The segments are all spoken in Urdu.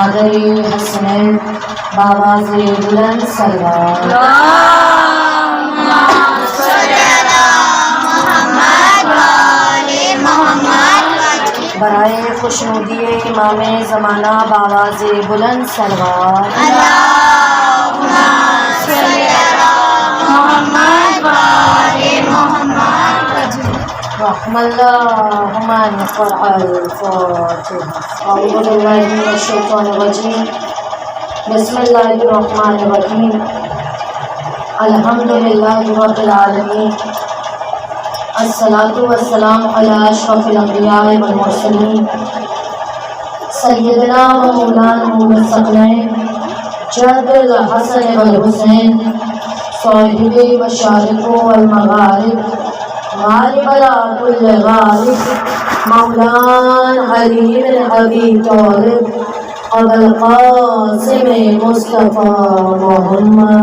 شہزادہ حسنین بآواز بلند صلوات۔ برائے خوشنودی امام زمانہ بآواز بلند صلوات۔ رحم اللہ من قرأ الفاتحہ۔ اعوذ باللہ من الشیطان الرجیم، بسم اللہ الرحمن الرحیم، الحمد للہ رب العالمین، الصلاۃ والسلام علی اشرف الانبیاء والمرسلین، سیدنا و مولانا الثقلین جد الحسن والحسین، صاحب مشارق والمغارب، غالب على كل غالب، مولانا علي بن ابي طالب، ابو القاسم مصطفى محمد،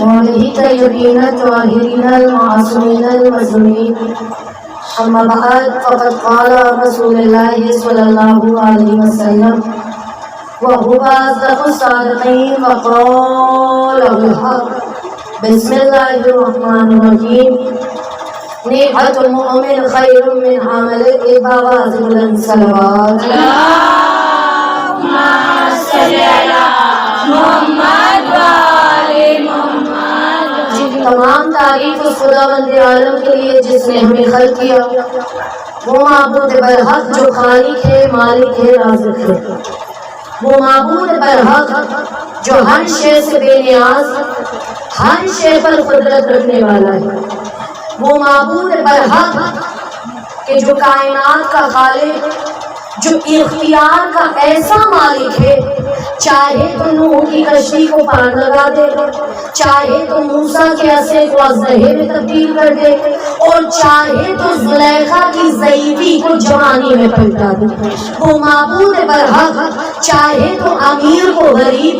وعليه طيبين الطاهرين المعصومين المظلومين. أما بعد، فقد قال رسول الله صلى الله عليه وسلم وهو أصدق الصادقين وقال الحق. بسم الله الرحمن الرحيم. نعمة المؤمن خير من عمله بآواز بلند صلوات. اللهم صل على محمد وآل محمد۔ تمام تعریف اس خداوند عالم کے لیے جس نے ہمیں خلق کیا، وہ معبود برحق جو خالق ہے، مالک ہے، رازق ہے، وہ معبود برحق جو ہر شے سے بے نیاز، ہر شے پر قدرت رکھنے والا ہے، وہ معبود برحق کہ جو کائنات کا خالق، جو اختیار کا ایسا مالک ہے، چاہے تو نوح کی کشتی کو پار لگا دے، چاہے تو موسیٰ کے عصے کو اژدہے میں تبدیل کر دے، اور چاہے تو زلیخا کی ضعیفی کو جوانی میں پلٹا دے۔ وہ معبود برحق چاہے تو امیر کو غریب،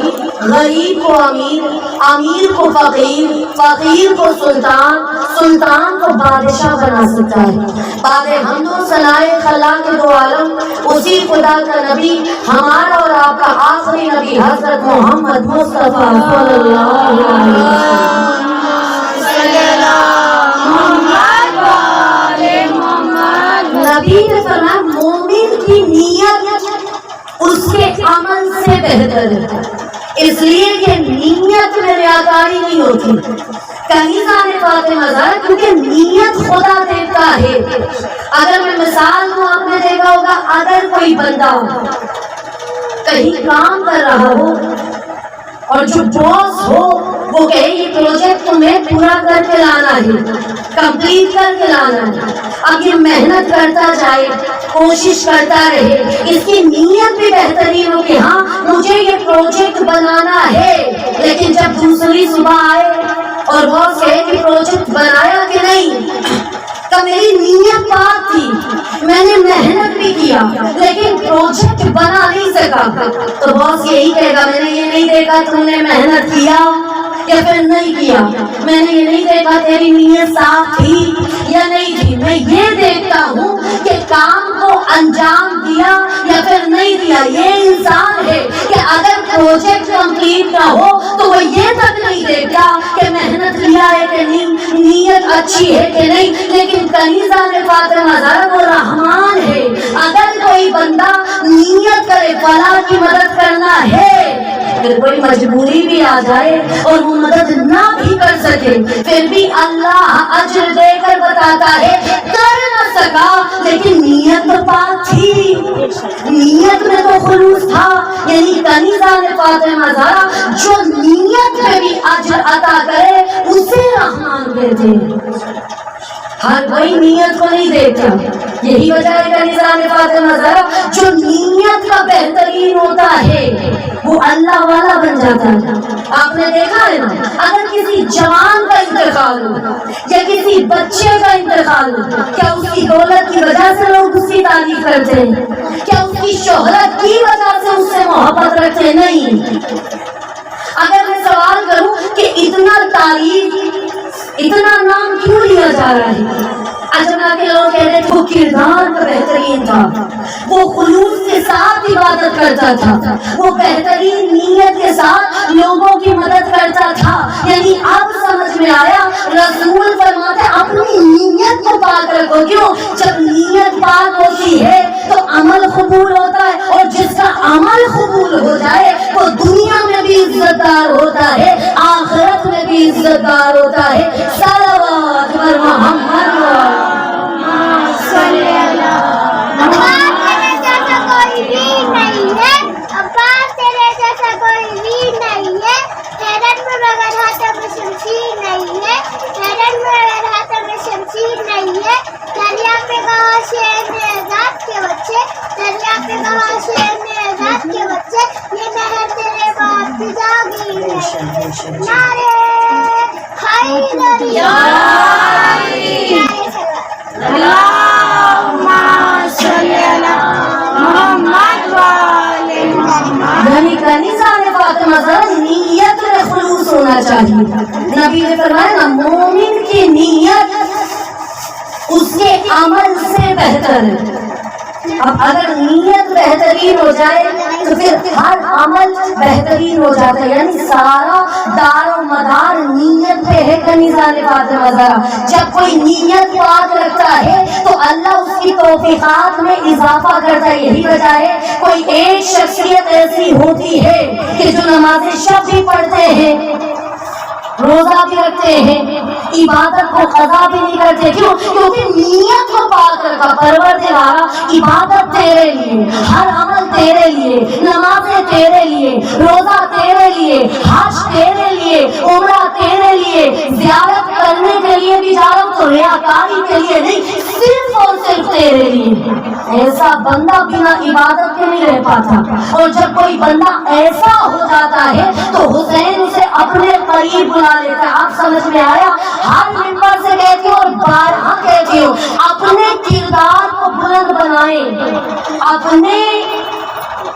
غریب کو امیر، امیر کو فقیر، فقیر کو سلطان، سلطان کو بادشاہ بنا سکتا ہے۔ بعد حمد و ثناء خلاق دو عالم اسی خدا کا نبی، ہمارا اور آپ کا آخری نبی حضرت محمد مصطفیٰ صلی اللہ علیہ وسلم۔ نبی نے فرمایا مومن کی نیت اس کے عمل سے بہتر ہے، اس لیے کہ نیت میں ریاکاری نہیں ہوتی۔ کنیزہ نے فاطمہ زہرا کیونکہ نیت خدا دیتا ہے۔ اگر میں مثال دوں، آپ نے دیکھا ہوگا اگر کوئی بندہ کہیں کام کر رہا ہو اور جو باس ہو وہ کہے یہ پروجیکٹ تمہیں پورا کر کے لانا ہے، کمپلیٹ کر کے لانا ہے، اب یہ محنت کرتا جائے، کوشش کرتا رہے، اس کی نیت بھی بہترین ہو کہ ہاں مجھے یہ پروجیکٹ بنانا ہے، لیکن جب دوسری صبح آئے اور باس کہے کہ پروجیکٹ بنایا کہ نہیں، تو میری نیت پاک تھی، میں نے محنت بھی کیا لیکن پروجیکٹ بنا نہیں سکا، تو باس یہی کہے گا میں نے یہ نہیں دیکھا تم نے محنت کیا یا پھر نہیں کیا، میں نے یہ نہیں دیکھا تیری نیت صاف تھی یا نہیں تھی، میں یہ دیکھتا ہوں کہ کام کو انجام دیا یا پھر نہیں دیا۔ یہ انسان ہے کہ اگر پروجیکٹ کمپلیٹ نہ ہو تو وہ یہ تک نہیں دیکھتا کہ محنت کیا ہے کہ نہیں، نیت اچھی ہے کہ نہیں۔ لیکن کنیزہ نے فاطمہ زہرا وہ رحمان ہے، اگر کوئی بندہ نیت کرے فلاح کی مدد کرنا ہے، پھر کوئی مجبوری بھی آ جائے اور وہ مدد نہ بھی کر سکے، پھر بھی اللہ اجر دے کر بتاتا ہے کر نہ سکا لیکن نیت تو پاک تھی، نیت میں تو خلوص تھا۔ یعنی کنیزہ نے فاطمہ زہرا جو نیت میں بھی اجر عطا کرے اسے رحمان کہتے ہیں، ہر کوئی نیت کو نہیں دیکھتا۔ یہی وجہ ہے کنیزہ نے فاطمہ زہرا جو نیت کا بہترین ہوتا ہے وہ اللہ والا بن جاتا ہے۔ آپ نے دیکھا ہے نا، اگر کسی جوان کا انتقال ہو یا کسی بچے کا انتقال ہو، کیا اس کی دولت کی وجہ سے لوگ اس کی تعریف کرتے ہیں؟ کیا اس کی شہرت کی وجہ سے اس سے محبت رکھتے ہیں؟ نہیں۔ اگر میں سوال کروں کہ اتنا تعریف اتنا نام کیوں لیا جا رہا ہے؟ اجمنا کے لوگ کہہ رہے تھے وہ کردار کا بہترین تھا، وہ خلوص کے ساتھ عبادت کرتا تھا، وہ بہترین نیت کے ساتھ لوگوں کی مدد کرتا تھا. یعنی اب سمجھ میں آیا رسول فرماتے اپنی نیت کو پاک رکھو. کیوں؟ جب نیت پاک ہوتی ہے تو عمل قبول ہوتا ہے، اور جس کا عمل قبول ہو جائے وہ دنیا میں بھی عزت دار ہوتا ہے، آخرت میں بھی عزت دار ہوتا ہے. صلوات بر محمد یعنی کنیزہ فاطمہ نیت میں خلوص ہونا چاہیے. نبی نے فرمایا نا مومن کی نیت اس کے عمل سے بہتر ہے. اب اگر نیت بہترین ہو جائے تو پھر ہر عمل بہترین ہو جاتا ہے. یعنی سارا دار و مدار نیت پہ ہے. کنیزان فاطمہ زہرا جب کوئی نیت پاک رکھتا ہے تو اللہ اس کی توفیقات میں اضافہ کرتا ہے. یہی وجہ ہے کوئی ایک شخصیت ایسی ہوتی ہے کہ جو نماز شب بھی پڑھتے ہیں، روزہ بھی رکھتے ہیں، عبادت کو قضا بھی نہیں کرتے. کیوں؟ کیونکہ نیت کو پاک رکھا. پروردگارا عبادت تیرے لیے، ہر عمل تیرے لیے، نمازیں تیرے لیے، روزہ تیرے لیے، حج تیرے لیے، عمرہ تیرے لیے، زیارت کرنے کے لیے بھی جا رہا ہوں تو ریاکاری کے لیے نہیں، صرف اور صرف تیرے لیے. ایسا بندہ بنا عبادت کے نہیں رہ پاتا. اور جب کوئی بندہ ایسا ہو جاتا ہے تو حسین اسے اپنے قریب بلا لیتا ہے. آپ سمجھ میں آیا؟ ہر ممبر سے کہتی ہوں اور بارہا کہتی ہوں اپنے کردار کو بلند بنائیں، اپنے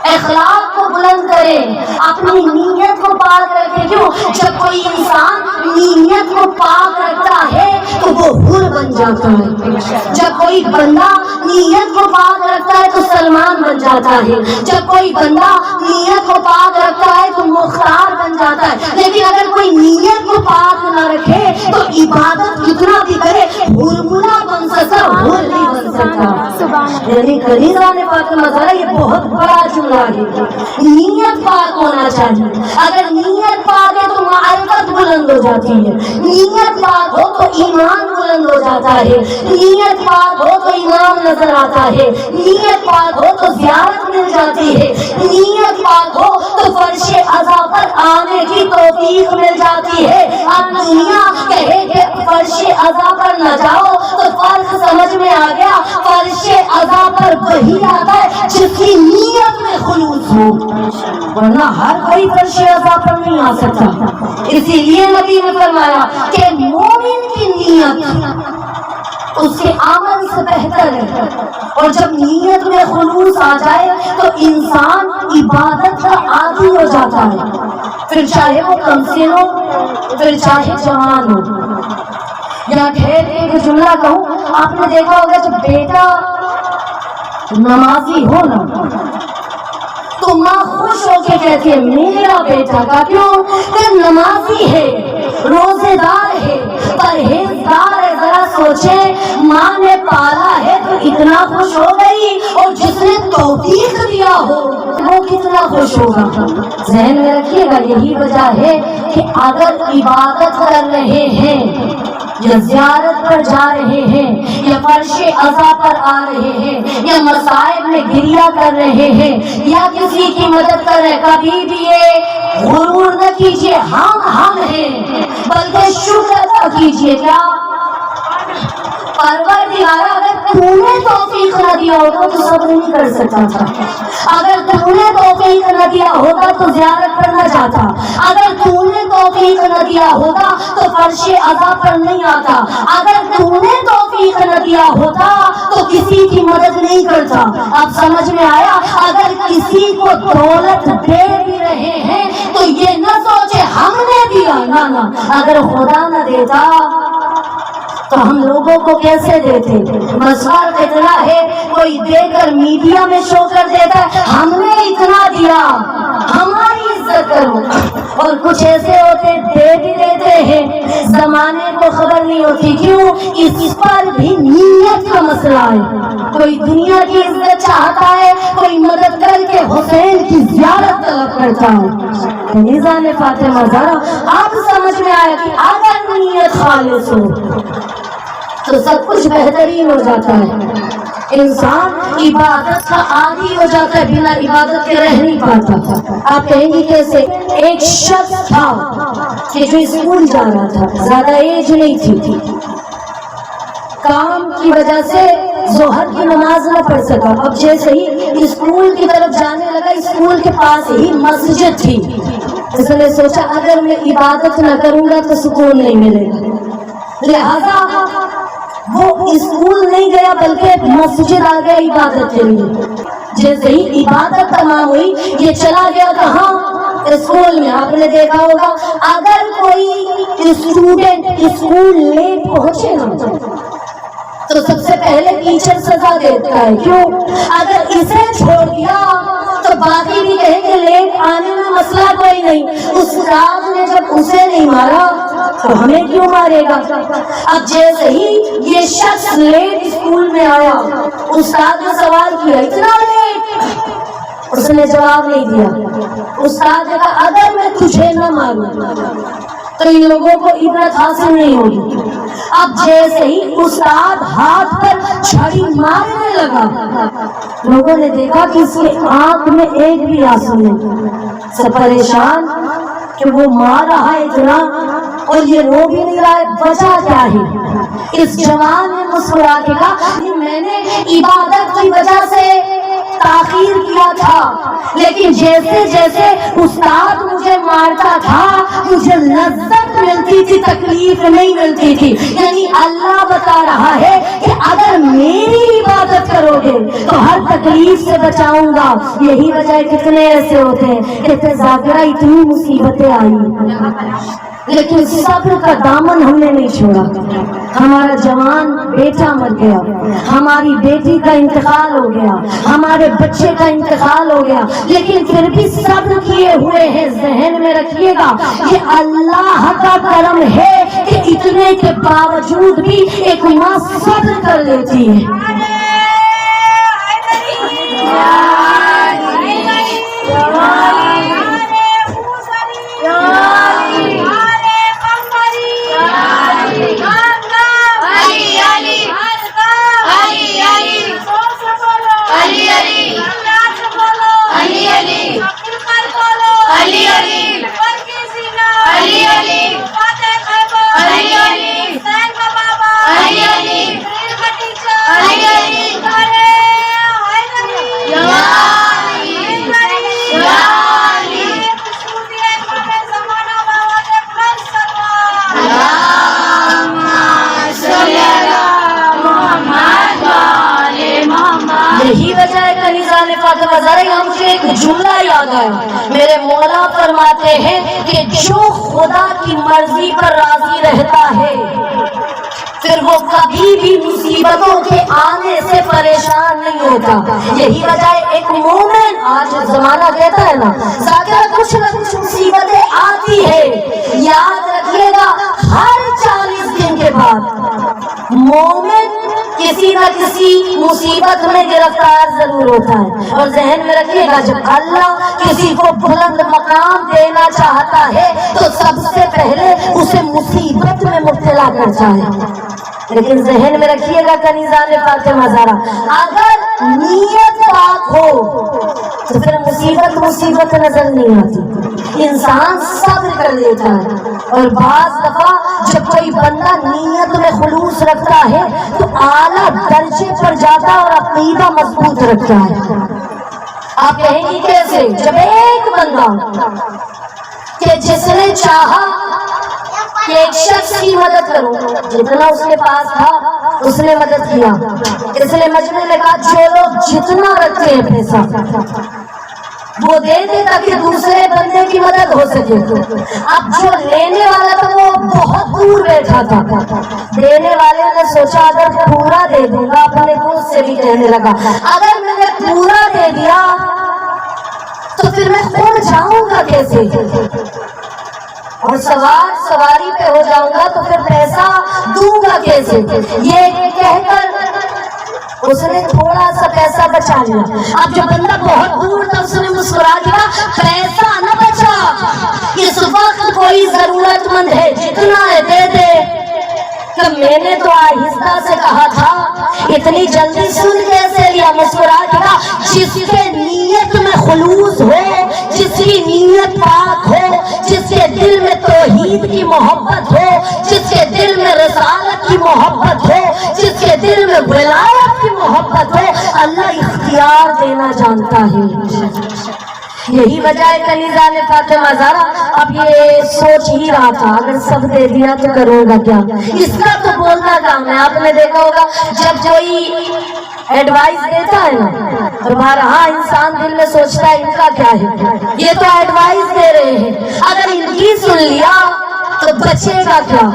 اخلاق کو بلند کریں، اپنی نیت کو پاک رکھیں. کیوں؟ جب کوئی انسان نیت کو پاک رکھتا ہے تو وہ حور بن جاتا ہے. جب کوئی بندہ نیت کو پاک رکھتا ہے تو سلمان بن جاتا ہے. جب کوئی بندہ نیت کو پاک رکھتا ہے تو مختار بن جاتا ہے. لیکن اگر کوئی نیت کو پاک نہ رکھے تو عبادت کتنا بھی کرے ہرملا بن سکتا، حور نہیں بن سکتا. یعنی کنیزہ نے فاطمہ زہرا یہ بہت بڑا جملہ ہے. نیت پاک ہونا چاہیے. اگر نیت پاک ہے تو معرفت بلند ہو جاتی ہے. نیت پاک ہو تو ایمان بلند ہو جاتا ہے. نیت پاک ہو تو ایمان نظر آتا ہے. نیت پاک ہو تو زیارت مل جاتی ہے. نیت پاک ہو تو فرش عزا پر آنے کی توفیق مل جاتی ہے. اب دنیا کہے کہ فرش عزا پر نہ جاؤ تو فرق سمجھ میں آ گیا. فرش عزا پر وہی آتا ہے جس کی نیت میں خلوص ہو، ورنہ ہر کوئی فرش عزا پر نہیں آ سکتا. اسی لیے نبی نے فرمایا کہ مومن کی نیت اس کے عمل سے بہتر ہے. اور جب نیت میں خلوص آ جائے تو انسان عبادت کا عادی ہو جاتا ہے. پھر چاہے وہ کمسن ہو، پھر چاہے جوان ہو. یا ٹھہر کے جملہ کہوں، آپ نے دیکھا ہوگا جب بیٹا نمازی ہو نا تو ماں خوش ہو کے کہتی ہے میرا بیٹا کا. کیوں؟ کہ نمازی ہے، روزے دار ہے، پرہیزگار ہے. ذرا سوچے ماں نے پالا ہے تو اتنا خوش ہو گئی، اور جس نے توفیق دیا ہو وہ کتنا خوش ہوگا. ذہن میں رکھیے گا یہی وجہ ہے کہ اگر عبادت کر رہے ہیں یا زیارت پر جا رہے ہیں یا فرش عزا پر آ رہے ہیں یا مصائب میں گریہ کر رہے ہیں یا کسی کی مدد کر رہے ہیں، کبھی بھی یہ غرور نہ کیجیے ہم ہیں، بلکہ شکر ادا کیجیے. کیا پروردگارا اگر تو نے توفیق نہ دیا ہوگا تو صبر نہیں کر سکتا تھا. اگر تو نے توفیق نہ دیا ہوگا تو زیارت پر نہ جاتا. اگر تو نے توفیق نہ دیا ہوگا تو فرش عزا پر نہیں آتا. اگر تو نے توفیق نہ دیا ہوتا تو کسی کی مدد نہیں کرتا. اب سمجھ میں آیا؟ اگر کسی کو دولت دے بھی رہے ہیں تو یہ نہ سوچے ہم نے دیا نہ نہ، اگر خدا نہ دیتا تو ہم لوگوں کو کیسے دیتے؟ بس فرق اتنا ہے کوئی دے کر میڈیا میں شو کر دیتا ہے ہم نے اتنا دیا، ہماری عزت کرو، اور کچھ ایسے ہوتے دے بھی دیتے ہیں زمانے کو خبر نہیں ہوتی، کیوں؟ اس پر بھی نیت کا مسئلہ ہے۔ کوئی دنیا کی عزت چاہتا ہے، کوئی مدد کر کے حسین کی زیارت طلب کرتا ہے۔ میزان فاطمہ زہرا اب سمجھ میں آیا کہ اگر نیت خالص ہو تو سب کچھ بہترین ہو جاتا ہے، انسان عبادت کا عادی ہو جاتا ہے، بنا عبادت کے رہ نہیں پاتا۔ آپ کہیں گی کیسے؟ ایک شخص تھا کہ جو اسکول جا رہا تھا، زیادہ ایج نہیں تھی، کام کی وجہ سے ظہر کی نماز نہ پڑھ سکا، اب جیسے ہی اسکول کی طرف جانے لگا اسکول کے پاس ہی مسجد تھی، اس نے سوچا اگر میں عبادت نہ کروں گا تو سکون نہیں ملے گا، لہذا وہ اسکول نہیں گیا بلکہ مسجد آ گیا عبادت کے لیے۔ جیسے ہی عبادت تمام ہوئی یہ چلا گیا کہاں؟ اسکول میں۔ آپ نے دیکھا ہوگا اگر کوئی اسٹوڈنٹ اسکول لیٹ پہنچے نا تو سب سے پہلے ٹیچر سزا دیتا ہے، کیوں؟ اگر اسے چھوڑ دیا تو باقی بھی کہیں گے لیٹ آنے میں مسئلہ کوئی نہیں، استاد نے جب اسے نہیں مارا تو ہمیں کیوں مارے گا؟ اب جیسے ہی یہ شخص لیٹ اسکول میں آیا، استاد نے سوال کیا اتنا لیٹ؟ اس نے جواب نہیں دیا۔ استاد نے کہا اگر میں تجھے نہ ماروں تو ان لوگوں کو عبرت حاصل نہیں ہوگی۔ اب جیسے ہی استاد ہاتھ پر چھڑی مارنے لگا، لوگوں نے دیکھا کہ اس کی آنکھ میں ایک بھی آنسو نہیں، سب پریشان کہ وہ مار رہا ہے اتنا اور یہ رو بھی نہیں رہا ہے، وجہ کیا ہے؟ اس جوان نے مسکرا کے کہا میں نے عبادت کی وجہ سے تاخیر کیا تھا، لیکن جیسے جیسے استاد مجھے مارتا تھا مجھے لذت ملتی تھی، تکلیف نہیں ملتی تھی۔ یعنی اللہ بتا رہا ہے کہ اگر میری عبادت کرو گے تو ہر تکلیف سے بچاؤں گا۔ یہی وجہ کتنے ایسے ہوتے ہیں کہ ذاکرہ اتنی مصیبتیں آئی لیکن صبر کا دامن ہم نے نہیں چھوڑا۔ ہمارا جوان بیٹا مر گیا، ہماری بیٹی کا انتقال ہو گیا، ہمارے بچے کا انتقال ہو گیا، لیکن پھر بھی صبر کیے ہوئے ہیں۔ ذہن میں رکھیے گا یہ اللہ کا کرم ہے کہ اتنے کے باوجود بھی ایک ماں صبر کر لیتی ہے۔ یہی وجہ ہے کنیزان فاطمہ زہرا، یہاں مجھے ایک جملہ یاد آیا، میرے مولا فرماتے ہیں کہ جو خدا کی مرضی پر راضی رہتا ہے پھر وہ کبھی بھی مصیبتوں کے آنے سے پریشان نہیں ہوتا۔ یہی وجہ ہے ایک مومن، آج زمانہ کہتا ہے نا ذاکرہ کچھ نہ کچھ مصیبتیں آتی ہے، یاد رکھیے گا ہر 40 دن کے بعد مومن کسی نہ کسی مصیبت میں گرفتار ضرور ہوتا ہے۔ اور ذہن میں رکھیے گا جب اللہ کسی کو بلند مقام دینا چاہتا ہے تو سب سے پہلے اسے مصیبت میں مبتلا کرتا ہے۔ لیکن ذہن میں رکھیے گا کنیزان فاطمہ زہرا اگر نیت پاک ہو تو پھر مصیبت نظر نہیں آتی، انسان صبر کر لیتا ہے۔ اور بعض دفعہ جب کوئی بندہ نیت میں خلوص رکھتا ہے تو اعلیٰ درجے پر جاتا ہے اور عقیدہ مضبوط رکھتا ہے۔ آپ کہیں گی کیسے؟ جب ایک بندہ کہ جس نے چاہا کہ ایک شخص کی مدد کروں، جتنا اس کے پاس تھا اس نے مدد کیا، اس نے مجمع میں کہا جو لوگ جتنا رکھتے ہیں پیسہ وہ دے دے تاکہ دوسرے بندے کی مدد ہو سکے. اب جو لینے والا تھا وہ بہت دور بیٹھا تھا. دینے والے نے سوچا اگر پورا دے دوں گا، اپنے دوست سے بھی کہنے لگا اگر میں نے پورا دے دیا تو پھر میں خود جاؤں گا کیسے، اور سواری پہ ہو جاؤں گا تو پھر پیسہ دوں گا کیسے. یہ کہہ کر اس نے تھوڑا سا پیسہ بچا لیا. اب جو بندہ بہت دور تھا اس نے مسکرا دیا پیسہ نہ بچا، اس وقت کوئی ضرورت مند ہے جتنا ہے دے دے. کہ میں نے تو آہستہ سے کہا تھا، اتنی جلدی سن کیسے لیا. مسکرا دیا جس کے نیت میں خلوص ہو، جس کی نیت پاک ہو، جس کے دل میں توحید کی محبت ہو، جس کے دل میں رسالت کی محبت ہو، جس کے دل میں ولایت کی محبت ہو، اللہ اختیار دینا جانتا ہے. یہی وجہ ہے کنیزہ نے فاطمہ زہرا اب یہ سوچ ہی رہا تھا اگر سب دے دیا تو کروں گا کیا. اس کا تو بولنا کام ہے. آپ نے دیکھا ہوگا جب کوئی ایڈوائز دیتا ہے نا تو بارہا انسان دل میں سوچتا ہے ان کا کیا ہے، یہ تو ایڈوائز دے رہے ہیں، اگر ان کی سن لیا تو بچے گا کیا.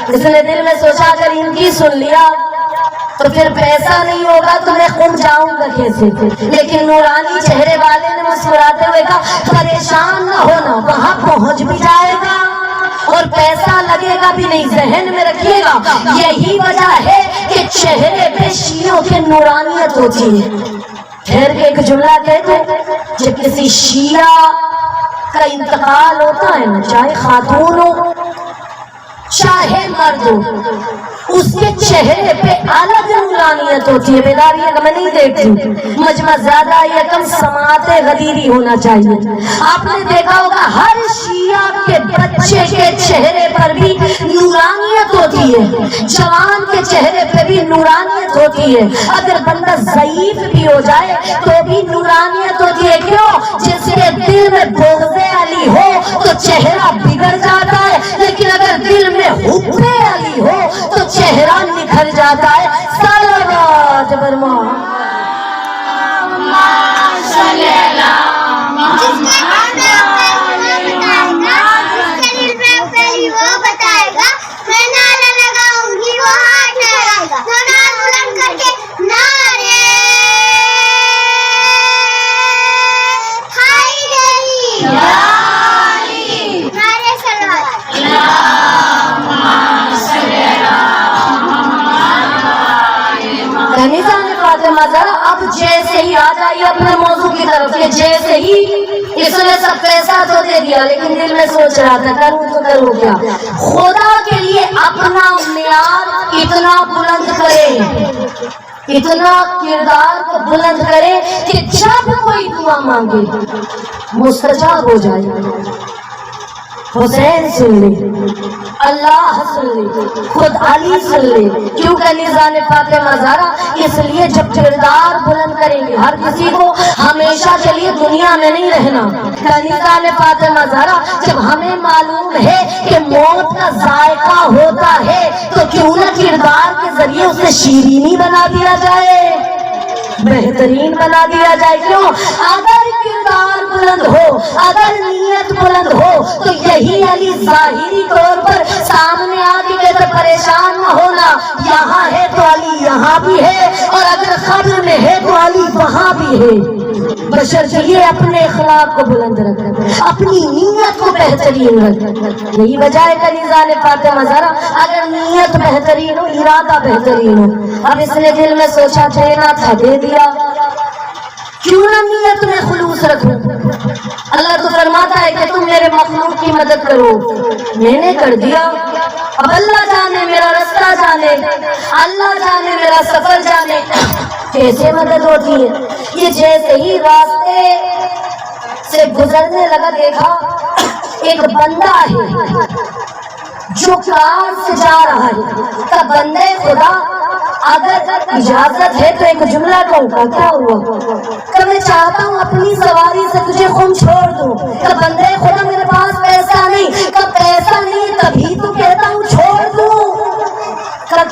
اس نے دل میں سوچا اگر ان کی سن لیا تو پھر پیسہ نہیں ہوگا تو میں خود جاؤں گا کیسے. لیکن نورانی چہرے والے نے مسکراتے ہوئے کہا پریشان نہ ہونا، وہاں پہنچ بھی جائے گا اور پیسہ لگے گا بھی نہیں. ذہن میں رکھیے گا یہی وجہ ہے کہ چہرے پہ شیعوں کی نورانیت ہوتی ہے. ٹھہر کے ایک جملہ کہتے جب کسی شیعہ کا انتقال ہوتا ہے نا، چاہے خاتون ہو چاہے مرد ہو، اس کے چہرے پہ الگ نورانیت ہوتی ہے. بیداری ہے کہ میں نہیں دیکھتی مجمع زیادہ یا کم سماعت غدیری ہونا چاہیے. آپ نے دیکھا ہوگا ہر شیعہ کے بچے کے چہرے پر بھی نورانیت ہوتی ہے، جوان کے چہرے پہ بھی نورانیت ہوتی ہے. اگر بندہ ضعیف بھی ہو جائے تو بھی نورانیت ہوتی ہے. کیوں؟ جس کے دل میں بغض علی ہو تو چہرہ بگڑ جاتا ہے، لیکن اگر دل میں حب علی ہو تو چہرہ نکھر جاتا ہے. صلوات برما اب جیسے ہی آ جائیے اپنے موضوع کی طرف کہ جیسے ہی اس نے سب پیسہ تو دے دیا لیکن دل میں سوچ رہا تھا کروں تو کروں کیا. خدا کے لیے اپنا معیار اتنا بلند کرے، اتنا کردار کو بلند کرے کہ جب کوئی دعا مانگے مستجاب ہو جائے. حسین سن لے، اللہ سن لے، خود علی سن لے. کیوں کنیزہ نے فاطمہ زہرا اس لیے جب کردار بلند کریں گے ہر کسی کو ہمیشہ کے لیے دنیا میں نہیں رہنا. کنیزہ نے فاطمہ زہرا جب ہمیں معلوم ہے کہ موت کا ذائقہ ہوتا ہے تو کیوں نہ کردار کے ذریعے اسے شیرینی بنا دیا جائے، بہترین بنا دیا جائے. کیوں؟ اگر کردار بلند ہو، اگر نیت بلند ہو تو یہی علی ظاہری طور پر سامنے آ کے تو پریشان نہ ہونا، یہاں ہے تو علی یہاں بھی ہے، اور اگر قبر میں ہے تو علی وہاں بھی ہے. بشر چاہیے اپنے اخلاق کو بلند رکھ، اپنی نیت کو بہترین رکھ. یہی وجہ ہے کنیزہ نے فاطمہ زہرا اگر نیت بہترین ہو، ارادہ بہترین ہو. اب اس نے دل میں سوچا دینا تھا دے دیا، کیوں نہ نیت میں خلوص رکھوں. اللہ تو فرماتا ہے کہ تم میرے مخلوق کی مدد کرو، میں نے کر دیا. اب اللہ جانے میرا رستہ جانے، اللہ جانے میرا سفر جانے کیسے مدد ہوتی ہے. یہ جیسے ہی راستے سے گزرنے لگا دیکھا ایک بندہ ہے جو کار سے جا رہا ہے. کہ بندے خدا اگر اجازت ہے تو ایک جملہ کہوں گا. کیا ہوا؟ کہ میں چاہتا ہوں اپنی سواری سے تجھے خود چھوڑ دوں. کہ بندے خدا میرے پاس پیسہ نہیں، کہ پیسہ نہیں تبھی تو کہتا ہوں چھوڑ دوں.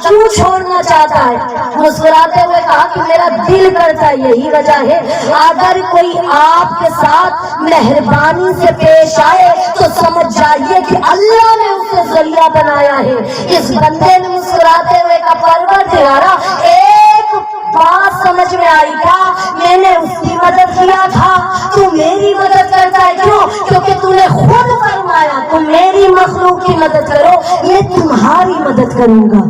کیوں چھوڑنا چاہتا ہے؟ مسکراتے ہوئے کہا کہ میرا دل کرتا ہے، یہی وجہ ہے اگر کوئی آپ کے ساتھ مہربانی سے پیش آئے تو سمجھ جائیے کہ اللہ نے اسے ذریعہ بنایا ہے۔ اس بندے نے مسکراتے ہوئے کہا پروردگارا ایک بات سمجھ میں آئی، کیا میں نے اس کی مدد کیا تھا، تو میری مدد کرتا ہے؟ کیوں؟ کیونکہ تو نے خود فرمایا تم میری مخلوق کی مدد کرو، میں تمہاری مدد کروں گا۔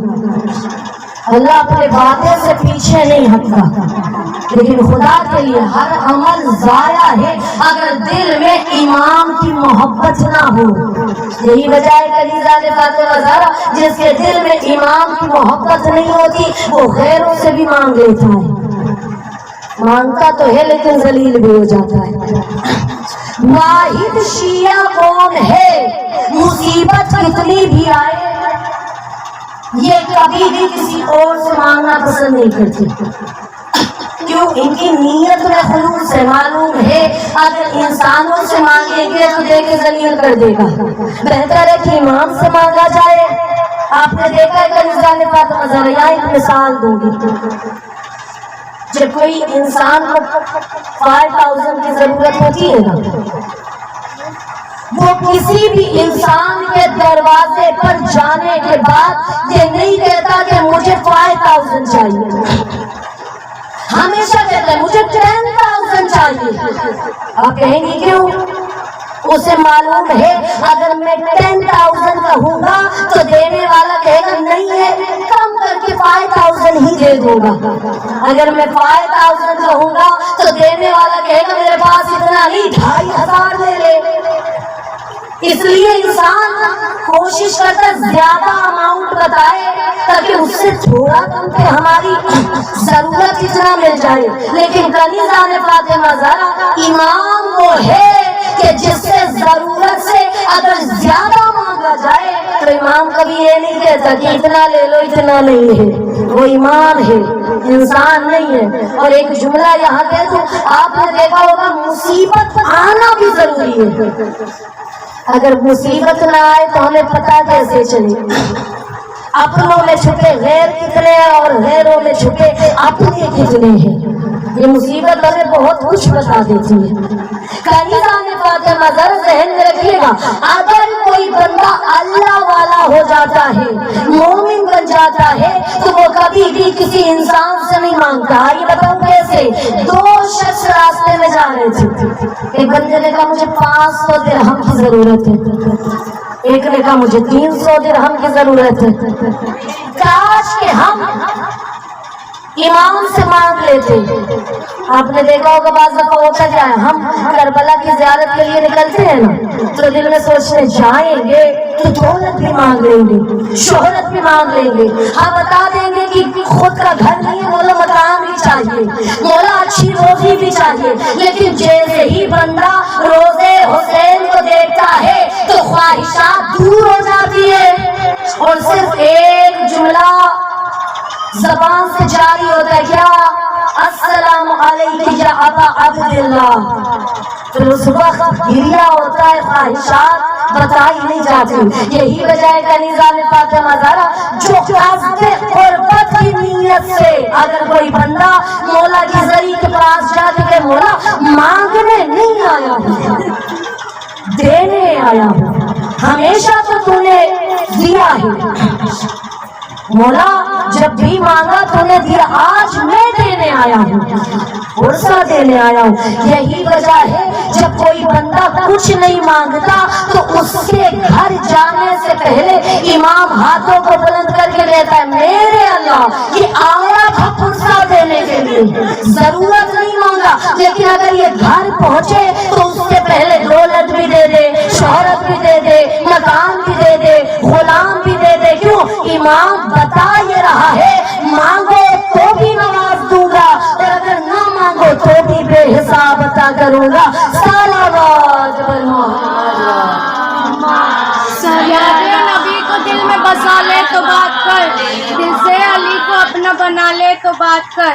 اللہ اپنے وعدے سے پیچھے نہیں ہٹتا، لیکن خدا کے لیے ہر عمل ضائع ہے اگر دل میں امام کی محبت نہ ہو۔ یہی وجہ ہے کنیزہ نے فاطمہ زہرا جس کے دل میں امام کی محبت نہیں ہوتی وہ غیروں سے بھی مانگ لیتا ہے، مانگتا تو ہے لیکن ذلیل بھی ہو جاتا ہے۔ واحد شیعہ کون ہے؟ مصیبت کتنی بھی آئے یہ کبھی بھی کسی اور سے مانگنا پسند نہیں کرتے، کیوں؟ ان کی نیت میں خلوص ہے، معلوم ہے اگر انسانوں سے مانگیں گے تو دے کے ذلیل کر دے گا، بہتر ہے کہ امام سے مانگا جائے۔ آپ نے دیکھا ہے کنیزہ نے فاطمہ زہرا، یہاں ایک مثال دوں گی، جب کوئی انسان کو 5000 کی ضرورت ہوتی ہے نا، وہ کسی بھی انسان کے دروازے پر جانے کے بعد یہ نہیں کہتا کہ مجھے 5000 چاہیے، ہمیشہ کہتا ہے مجھے 10,000 چاہیے۔ آپ کہیں گے کیوں؟ اسے معلوم ہے اگر میں 10,000 کہوں گا تو دینے والا کہے گا نہیں ہے کم کر کے 5,000 ہی دے دوں گا، اگر میں 5,000 کہوں گا تو دینے والا کہے گا میرے پاس اتنا نہیں 2,500 لے لے۔ اس لیے انسان کوشش کرتا زیادہ اماؤنٹ بتائے تاکہ اس سے تھوڑا کم پہ ہماری ضرورت اتنا مل جائے، لیکن کنیزہ نے فاطمہ زہرا امام وہ ہے کہ جس سے ضرورت سے اگر زیادہ مانگا جائے تو امام کبھی یہ نہیں کہتا کہ اتنا لے لو، اتنا نہیں ہے، وہ امام ہے، انسان نہیں ہے۔ اور ایک جملہ یہاں کہہ دوں، آپ نے دیکھا ہوگا مصیبت آنا بھی ضروری ہے، اگر مصیبت نہ آئے تو ہمیں پتہ کیسے چلے اپنوں میں چھپے غیر کتنے اور غیروں میں چھپے اپنے کتنے ہیں؟ یہ مصیبت ہمیں بہت کچھ بتا دیتی ہے۔ کنیزہ نے فاطمہ زہرا ذہن میں رکھیے گا اگر کوئی بندہ اللہ والا ہو جاتا ہے، مومن بن جاتا ہے تو وہ کبھی بھی کسی انسان سے نہیں مانگتا۔ یہ بتاؤں کیسے؟ 2 شخص راستے میں جا رہے تھے، ایک بندے نے کہا مجھے 500 درہم کی ضرورت ہے، ایک نے کہا مجھے 300 درہم کی ضرورت ہے۔ کاش کہ ہم امام سے مانگ لیتے۔ آپ نے دیکھا ہوگا بعض دفعہ ہوتا کیا ہے، ہم کربلا کی زیارت کے لیے نکلتے ہیں نا تو دل میں سوچتے جائیں گے تو دولت بھی مانگ لیں گے، شہرت بھی مانگ لیں گے، ہم بتا دیں گے کہ خود کا گھر نہیں ہے، مولا مکان بھی چاہیے، مولا اچھی روزی بھی چاہیے، لیکن جیسے ہی بندہ روزے حسین کو دیکھتا ہے تو خواہشات دور ہو جاتی ہے اور صرف ایک جملہ زبان سے جاری ہوتا ہے، کیا؟ السلام علیکم یا ابا عبداللہ۔ پھر اس وقت گریا ہوتا ہے، خواہشات بتائی نہیں جاتی۔ یہی وجہ ہے کنیزہ نے فاطمہ زہرا جو قصد قربت کی نیت سے اگر کوئی بندہ مولا کی زری کے پاس جاتے کہ مولا مانگنے نہیں آیا ہوں، دینے آیا ہوں، ہمیشہ تو نے دیا ہے مولا، جب بھی مانگا تو نے دیا، آج میں دینے آیا ہوں، عرصہ دینے آیا ہوں۔ یہی وجہ ہے جب کوئی بندہ کچھ نہیں مانگتا تو اس کے گھر جانے سے پہلے امام ہاتھوں کو بلند کر کے کہتا ہے میرے اللہ یہ آیا تھا عرصہ دینے کے لیے، ضرورت نہیں مانگا، لیکن اگر یہ گھر پہنچے تو اس سے پہلے دولت بھی دے دے، شہرت بھی دے دے، مکان بھی دے دے، غلام بھی دے دے۔ کیوں؟ امام بتا یہ رہا ہے مانگو تو بھی نواز دوں گا اور اگر نہ مانگو تو بھی بے حساب عطا کروں گا۔ صلوات نبی کو دل میں بسا لے تو بات کر، دل سے علی کو اپنا بنا لے تو بات کر۔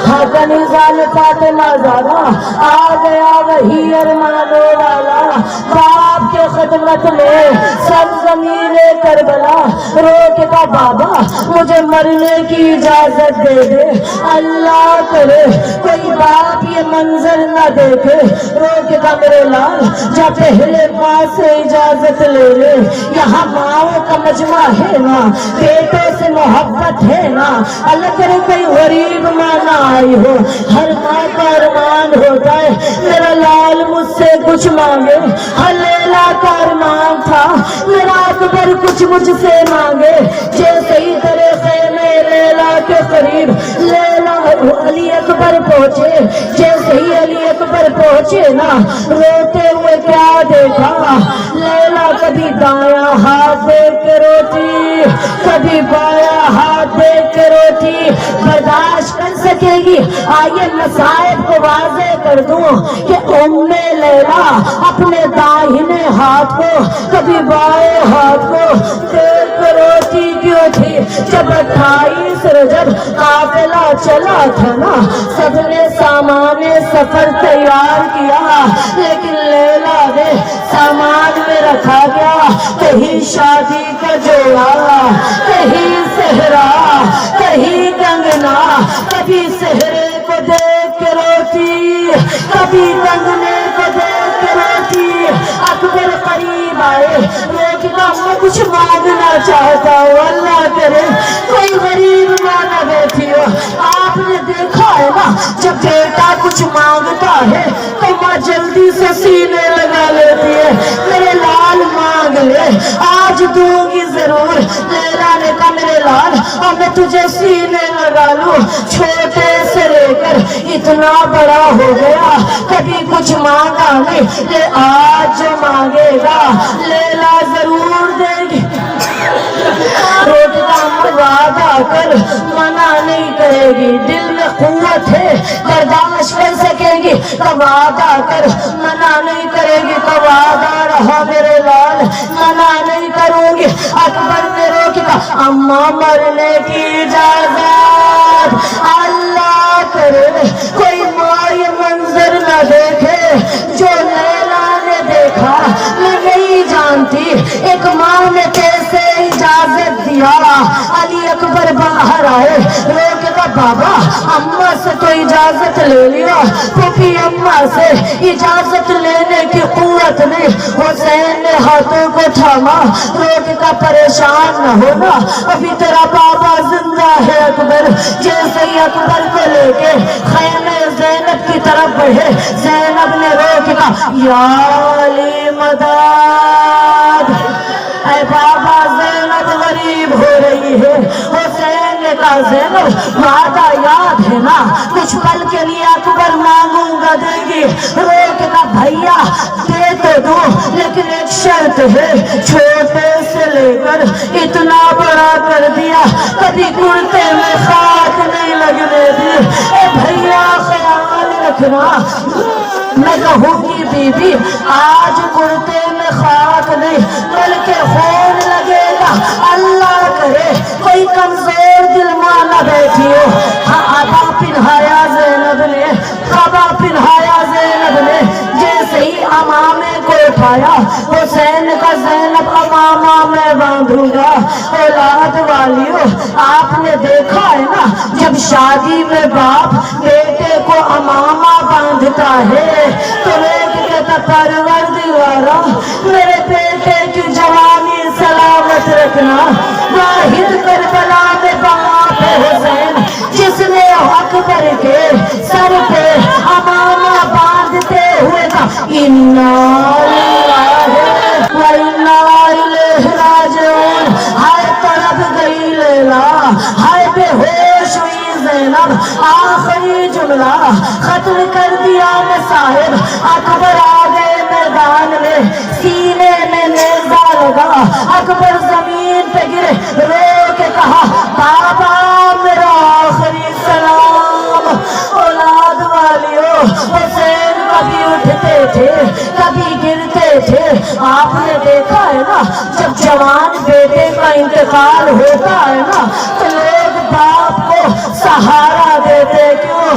ہاں کنیزہ نے فاطمہ زہرا آ گیا وہی ارمانوں والا باپ کے خدمت میں سرزمین کربلا روک کا بابا مجھے مرنے کی اجازت دے دے اللہ کرے کوئی باپ یہ منظر نہ دیکھے روک کا میرے لال جا پہلے ماں سے اجازت لے لے یہاں ماؤں کا مجمع ہے نا بیٹوں سے محبت ہے نا اللہ کرے کوئی غریب ماں نہ آئی ہو ہر ماں کا ارمان ہوتا ہے میرا لال مجھ سے کچھ مانگے ہر لیلا کا ارمان تھا میرا اکبر کچھ مجھ سے مانگے جیسے ہی تیرے خیمے لیلا کے قریب لیلا علی اکبر پہنچے جیسے ہی علی اکبر پہنچے نا روتے ہوئے کیا دیکھا لیلا کبھی دایاں ہاتھ دیکھ کے روتی کبھی بایاں ہاتھ دیکھ کے روتی برداشت کر سکے گی آئیے مصائب کو واضح کر دوں کہ ام لیلا اپنے داہنے ہاتھ کو کبھی بائیں ہاتھ کو دیکھ کے روتی کیوں تھی جب 28 رجب قافلہ چلا تھا نا سب نے سامان سفر تیار کیا لیکن لیلا نے سامان میں رکھا گیا کہیں شادی کا جوڑا کہیں صحرا کہیں کنگنا کبھی صحرے کو دیکھ کے روتی کبھی کنگنے کو دیکھ کے روتی اکبر قریب آئے روک کا میں کچھ مانگنا چاہتا ہوں اللہ کرے کوئی غریب ماں نہ بیٹھی ہو آپ نے دیکھا ہے نا جب بیٹا کچھ مانگتا ہے تو ماں جلدی سے سینے لگا لیتی ہے میرے لال مانگ لے آج دوں گی ضرور لیلا نے کہا میرے لال اور میں تجھے سینے لگا لوں چھوٹے سے لے کر اتنا بڑا ہو گیا کبھی کچھ مانگا نہیں یہ آج جو مانگے گا لیلا ضرور دے گی وعدہ کر منع نہیں کرے گی دل میں قوت ہے برداشت کر سکیں گی تو وعدہ کر منع نہیں کرے گی تو وعدہ رہا میرے لال منع نہیں کروں گی اکبر نے روکا اماں مرنے کی اجازت اللہ کرے کوئی ماں یہ منظر نہ دیکھے جو لیلا نے دیکھا میں نہیں جانتی ایک ماں نے کیسے اجازت دیا علی اکبر باہر آئے روکے کا بابا اماں سے تو اجازت لے لیا کیونکہ اماں سے اجازت لینے کی قوت نہیں حسین نے ہاتھوں کو تھاما روکے کا پریشان نہ ہونا ابھی تیرا بابا زندہ ہے اکبر جیسے ہی اکبر کو لے کے خیمے زینب کی طرف بڑھے زینب نے روکے کا یا علی مدد اے بابا زینب غریب ہو رہی ہے حسین نے کہا زینب وعدہ یاد ہے نا کچھ پل کے لیے اکبر مانگوں گا دے گی روک کا بھیا دے تو دوں لیکن ایک شرط ہے چھوٹے سے لے کر اتنا بڑا کر دیا کبھی کرتے میں خاک نہیں لگنے دی اے بھیا خیال رکھنا میں کہوں گی بی بی آج کرتے میں خاک نہیں بلکہ خون لگے گا اللہ کرے کوئی کمزور دل ماں نہ بیٹھی ہو ہاں آبا پنہایا زینب نے آبا پنہایا زینب نے جیسے ہی امامے کو اٹھایا حسین کا زینب امامہ میں باندھوں گا اولاد والیوں آپ نے دیکھا ہے نا جب شادی میں باپ بیٹے کو امامہ باندھتا ہے تو ایک کہتا پروردگارا میرے بیٹے کی جوانی سلامت رکھنا واحد کربلا میں باپ حسین جس نے اکبر کے سر پہ امامہ باندھتے ہوئے کہا انا للہ و انا الیہ راجعون ہائے تڑپ گئی لیلا ہائے بے ہوش ہوئی زینب آخری جملہ ختم کر دیا میں صاحب اکبر آگے میدان میں سینے میں نیزہ لگا اکبر زمین پہ گرے رو کے کہا بابا میرا آخری سلام اولاد والیوں حسین کبھی اٹھتے تھے کبھی گرتے تھے آپ نے دیکھا ہے نا جب جوان بیٹے کا انتقال ہوتا ہے نا تو لوگ باپ کو سہارا دیتے کیوں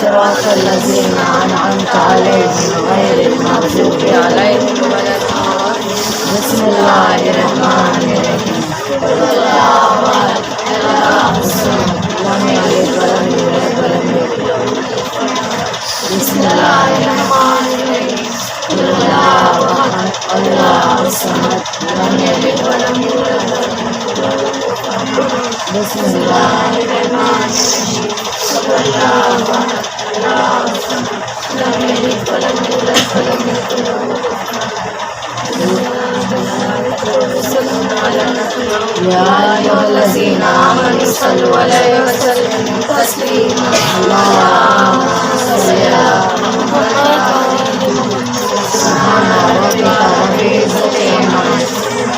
صراط الذين أنعمت عليهم غير المغضوب عليهم ولا الضالين. بسم الله الرحمن الرحيم. قل الله أحد الله الصمد لم يلد ولم يولد ولم يكن له كفوا أحد. بسم الله الرحمن الرحيم. قل الله أحد الله الصمد لم يلد ولم يولد ولم يكن له كفوا أحد. بسم الله الرحمن الرحيم. قل الله أحد الله الصمد لم يلد ولم يولد ولم يكن له كفوا أحد. يا أيها الذين آمنوا صلوا عليه وسلموا تسليما. اللهم صل على محمد. سبحان ربك رب العزة عما يصفون.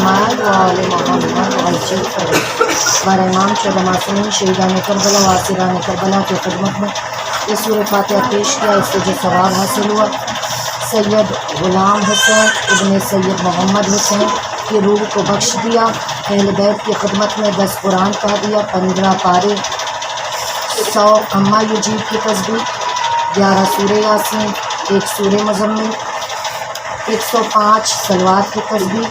محمد و آل محمد وعجل فرج ہمارے امام شہداء معصومین شہیدان کربلا و اسیران کربلا کی خدمت میں یہ سورہ فاتحہ پیش کیا، اس سے جو ثواب حاصل ہوا، سید غلام حسین ابن سید محمد حسین کی روح کو بخش دیا، اہل بیت کی خدمت میں 10 قرآن پڑھ دیا، 15 پارے، 100 اما یجیب کی تسبیح، 11 سورہ یاسین، 1 سورہ مزمل، 105 صلوات کی تسبیح،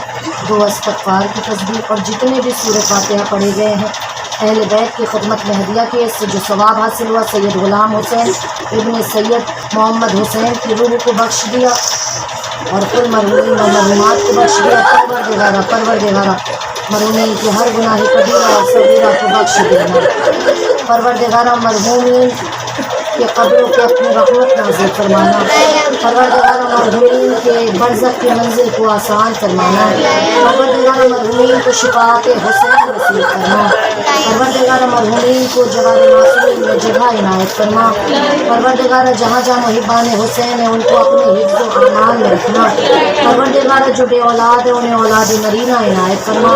2 استغفار کی تسبیح، اور جتنے بھی سورہ فاتحہ پڑھے گئے ہیں اہل بیت کی خدمت میں ہدیہ کیے، اس سے جو ثواب حاصل ہوا، سید غلام حسین ابن سید محمد حسین کی روح کو بخش دیا اور کل مرحومین و مرحومات کو بخش دیا، پروردگارہ مرحومین کی ہر گناہ کبیرہ اور صغیرہ کو بخش دینا، پروردگارہ مرحومین کے قبروں کے اپنی رحمت نازل فرمانا، پروردگارہ مرحومین کے برزخ کی منزل کو آسان فرمانا، پروردگارہ مرحومین کو شفاعت حسین نصیب کرنا، پروردگارہ مرحومین کو جوار معصومین میں جگہ عنایت فرما، پروردگارہ جہاں جہاں محبان حسین ہیں ان کو اپنے حفظ و امان میں رکھنا، پروردگارہ جو بے اولاد ہیں انہیں اولاد مرینہ عنایت فرما،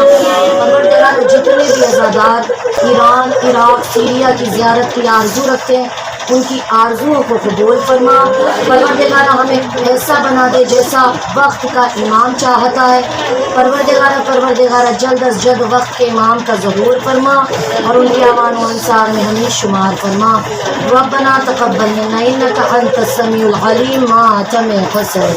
پروردگارہ جتنے بھی عزادار ایران، عراق، سیریا کی زیارت کی آرزو رکھتے ہیں ان کی آرزوؤں کو قبول فرما، پروردگارہ ہمیں ایسا بنا دے جیسا وقت کا امام چاہتا ہے، پروردگارہ جلد از جلد وقت کے امام کا ظہور فرما اور ان کے امان و انصار میں ہمیں شمار فرما، ربنا تقبل منا انک انت السمیع العلیم ما اتم حسین۔